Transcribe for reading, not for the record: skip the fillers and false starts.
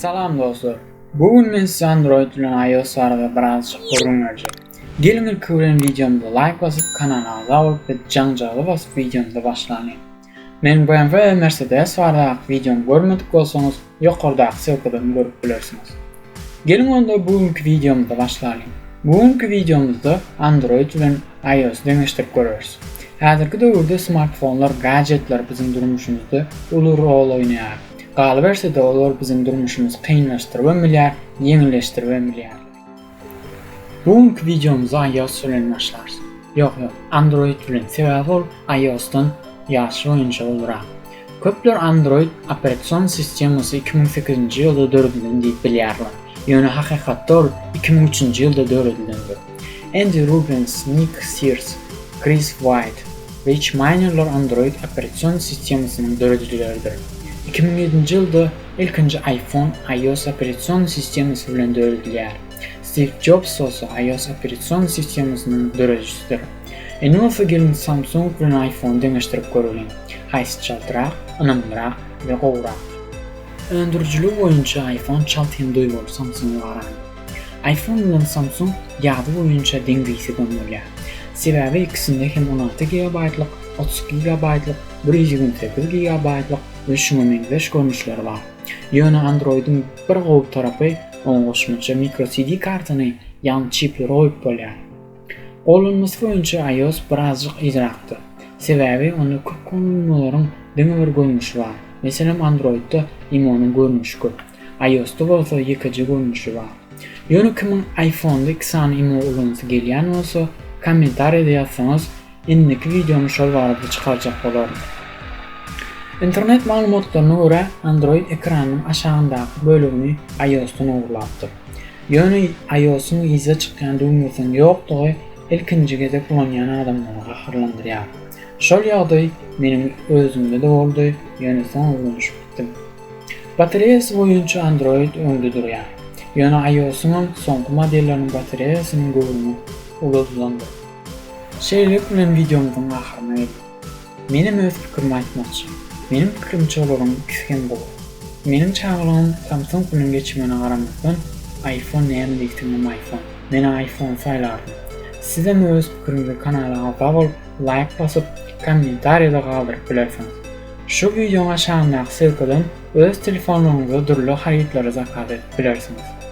Salam dostlar. Bugün men size Android bilen iOS arada birazcık görünürce. Gelin ilk videomda like basıp kanala abone olup ve jancalı basıp videomda başlayalım. Men BMW ve Mercedes vardı videomu görmedik olsanız yukarıdaki sırkadan görüp bilirsiniz. Gelin onda bugünkü videomda başlayalım. Bugünkü videomuzda Android bilen iOS demiştik görürüz. Hazırkı döwürde smartfonlar, gadgetler bizim durmuşumuzda ulur rol oynaýar. Galaberse de olar bizim durmuşumuz kynlaşdyrýar, ýeňilleşdirýär. Bugünkü videomuza iOS bilen başlarys. Ýok, Android bilen sebäp ol iOS'dan ýaşy oýunçy bolar. Köpler Android operasiýon sistemasy 2008-nji ýylda döredildi diýip bilýärler. Ýöne hakykatda 2003-nji ýylda döredildi. Andy Rubens, Nick Sears, Chris White we Rich Miner'lar Android operasiýon sistemasynyň döredilýärdir. 2007-nji ýylda ilkinji iPhone iOS operasiýon sistemasy bilen döredilýär. Steve Jobs ise iOS operasiýon sistemasynyň döredicisidir. Enolsa gelin Samsung bilen iPhone deňeşdirip görülen. Haýsy çaltyrak, ynamlyrak we gowrak. Öndürjülük boýunça iPhone çaltyn doýular Samsung'a garaň. iPhone bilen Samsung ýady boýunça deňgisi dönýär. Sebäbi ikisinde hem 16 GB-lyk, 32 GB-lyk, 128 GB-lyk we şuna meňzeş görnüşleri bar. Ýöne Android'in bir gowup tarapy oňgoşmaça microSD kartyny ýan çipler oýup bolýar. Gollanmasy boýunça iOS birazjyk ýyrakdy. Sebäbi onu köp kullanmalaryň deňe bir görnüşi bar. Meselem Android'da imonyň görnüşi köp. iOS'da bolsa ýekiji görnüşi bar. Ýöne kimin iPhone'da iki sany imo ulanysy gelýän bolsa, kommentariyada ýazsaňyz, indiki videomu şol barada çykarjak bolarym. İnternet maglumatlaryna görä Android ekranynyň aşagyndaky bölügini iOS'dan ogurlapdyr. Ýöne iOS'un ýyza çykýan düýmesiniň ýokdugy ilkinji gezek bolan adamlary gahyrlandyrýar. Şol ýagdaý menim özümde de boldy, ýöne soň ulanýyp bitdim. Batareýasy boýunça Android öňde durýar. Ýöne iOS'un soňky modelleriniň batareýasynyň gowruny uluzlandy. Şeýle bilen videomyň ahyryna geldik. Menim öz pikirimi aýtmakçy. Menim pikirimçe olaryň ikisi bolar. Menim çağrılığım Samsung bilen geçmene garamakdan iPhone näme diýdim iPhone. Men iPhone saýlarym. Sizem öz pikirinizi kanala abone bolup, like basyp, kommentariýada galdyryp bilersiňiz. Şu videoň aşagyndaky sylkydan öz telefonuňyza durly haýytlary zakat edip bilersiňiz.